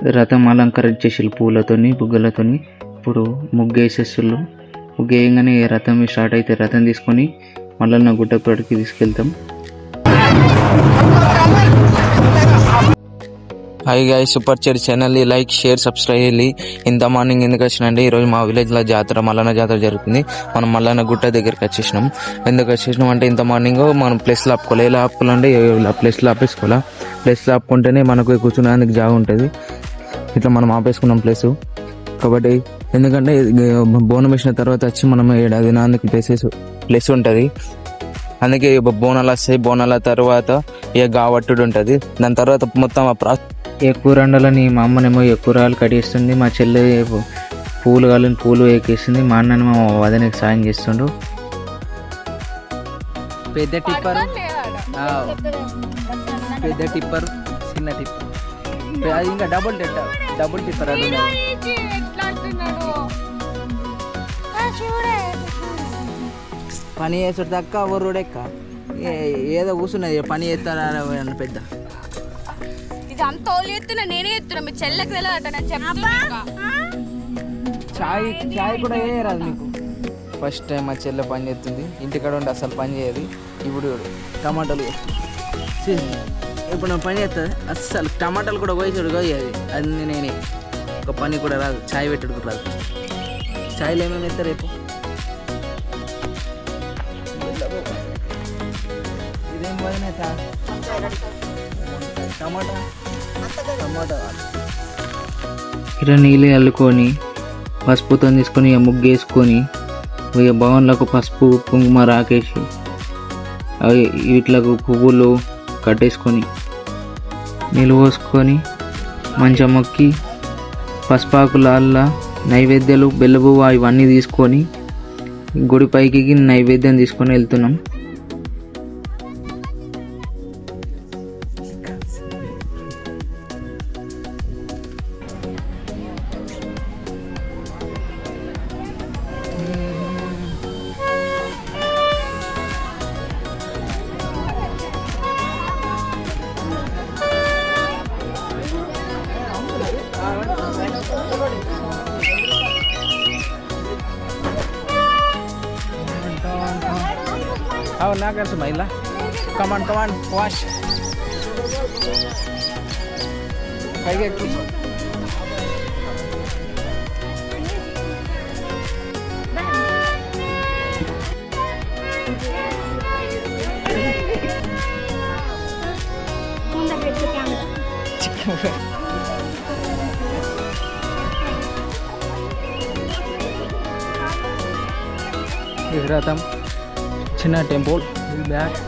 రథం అలంకరించేసి పూలతోని బుగ్గలతోని. ఇప్పుడు ముగ్గు వేసేస్తుళ్ళు. ముగ్గు వేయగానే రథం స్టార్ట్ అయితే రథం తీసుకొని మల్లన్న గుట్టపడికి తీసుకెళ్తాం. హాయ్ గాయ్స్, సూపర్ చేర్ ఛానల్ని లైక్ షేర్ సబ్స్క్రైబ్ చేయాలి. ఇంత మార్నింగ్ ఎందుకు వచ్చినండి, ఈరోజు మా విలేజ్లో జాతర, మల్లన్న జాతర జరుగుతుంది. మనం మల్లన్న గుట్ట దగ్గరికి వచ్చేసినాం. ఎందుకు వచ్చేసినాం అంటే ఇంత మార్నింగ్ మనం ప్లేస్లో ఆపుకోవాలి. ఎలా ఆపుకోవాలంటే ప్లేస్లో ఆపేసుకోవాలా. ప్లేస్లో ఆపుకుంటేనే మనకు కూర్చునేందుకు జాగా ఉంటుంది. ఇట్లా మనం ఆపేసుకున్నాం ప్లేసు కాబట్టి. ఎందుకంటే బోనం వేసిన తర్వాత వచ్చి మనం అది నాందుకు ప్లేస్ ఉంటుంది. అందుకే బోనాలు వస్తాయి. బోనాల తర్వాత ఇక గావట్టుడు ఉంటుంది. దాని తర్వాత మొత్తం ఎక్కువ రండాలని మా అమ్మనేమో ఎక్కువ రాళ్ళు కడిగిస్తుంది. మా చెల్లె పూలు కాలని పూలు ఎక్కేస్తుంది. మా అన్ననేమో వదనకి సాయం చేస్తుండు. పెద్ద టిప్పరు చిన్న టిప్పర్, అది ఇంకా డబుల్ టిప్పర్. అది పని చేసాడు తక్క ఊరుడెక్క ఏదో కూర్చున్నది పని చేస్తారా పెద్ద. ఇది అంత ఓళ్ళు ఎత్తున్నా నేనే ఎత్తున్నా, మీ చెల్లెకి వెళ్ళాలట. నేను చెప్తున్నా చాయ్ కూడా వేయరాదు నీకు. ఫస్ట్ టైం మా చెల్లె పని చేస్తుంది. ఇంటికాడ ఉండి అసలు పని చేయదు. ఇప్పుడు టమాటాలు ఇప్పుడు నా పని చేస్తుంది. అస్సలు టమాటాలు కూడా కోసాడు కోయేది అన్ని నేనే. ఒక పని కూడా రాదు, చాయ్ పెట్టుడు కూడా రాదు. చాయ్లు ఏమేమి ఎత్తారు రేపు? ఇదేం వదిలేత టమాటా ఇలా నీళ్ళు అల్లుకొని పసుపుతో తీసుకొని ముగ్గు వేసుకొని భవన్లకు పసుపు కుంకుమ రాకేసి అవి వీటిలకు పువ్వులు కట్టేసుకొని నీళ్ళు పోసుకొని మంచిగా మొక్కి పసుపాకుల నైవేద్యాలు బెల్లబువ్వ ఇవన్నీ తీసుకొని గుడి పైకి నైవేద్యం తీసుకొని వెళ్తున్నాం. Oh, naga Sumaila. Come on, wash. Kai get please. Ratham, చిన్న టెంపుల్ బ్యాక్.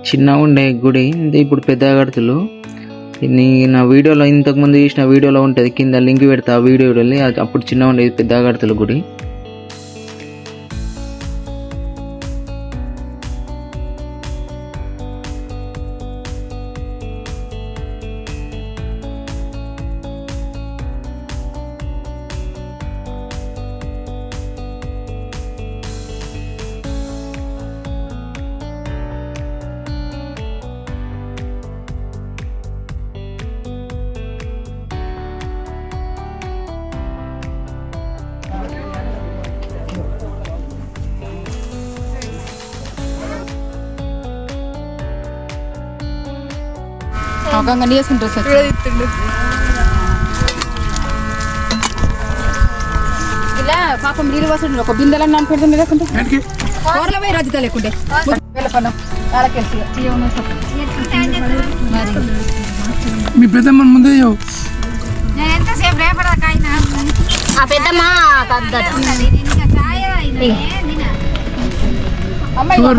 చిన్నగా ఉండే గుడి ఇప్పుడు పెద్దగా కడుతులు. నా వీడియోలో ఇంతకుముందు చూసిన వీడియోలో ఉంటుంది, కింద లింక్ పెడతా. ఆ వీడియో వెళ్ళి అప్పుడు చిన్నగా ఉండేది పెద్దగా కడుతులు గుడి. అవకంగా చేసుకుంటారు సార్. ఇలా పాపం నీళ్ళు వస్తుంది. ఒక బిందెలన్నీ అనుకుంటుంది లేకుంటే కూరలో పోయి రద్దుతా లేకుంటే మీ పెద్దమ్మ ముందే ఎంతసేపు రేపడకైనా ఆ పెద్దమ్మ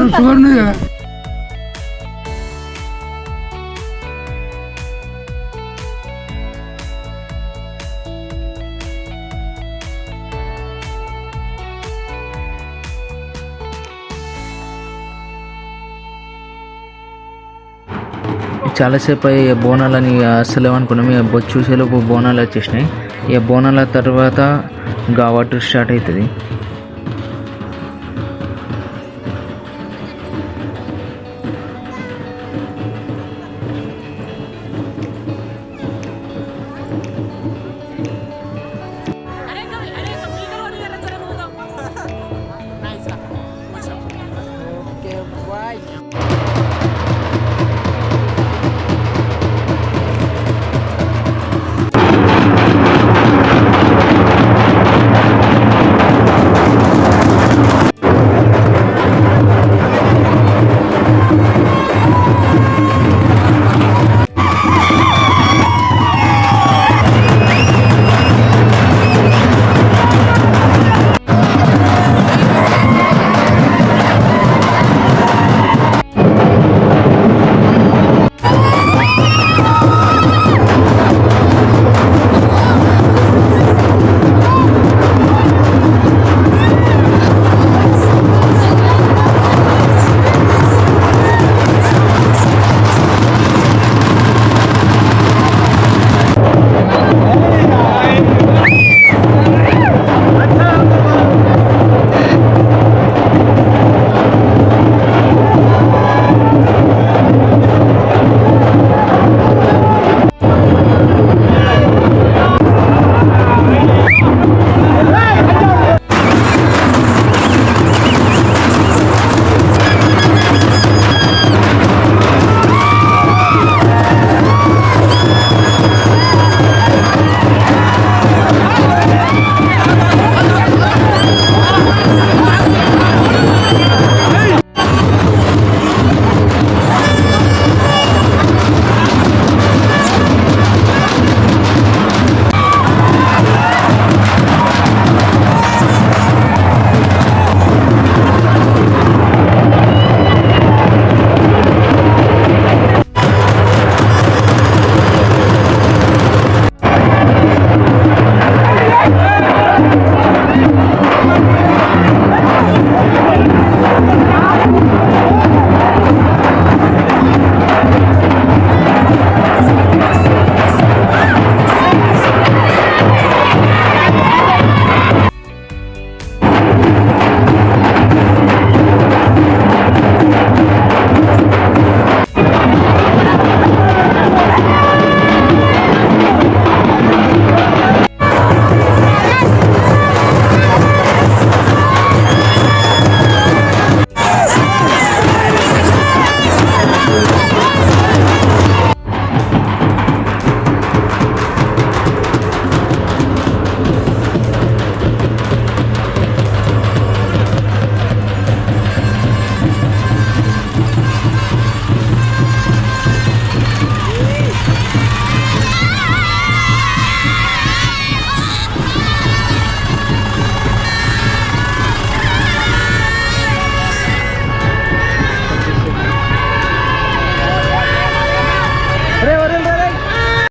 షుగర్ ఉన్నది కదా. చాలాసేపు అయ్యి బోనాలని అసలు అనుకున్నాం. ఇక చూసేలోపు బోనాలు వచ్చేసినాయి. ఇక బోనాల తర్వాత ఇంకా వాటర్ స్టార్ట్ అవుతుంది.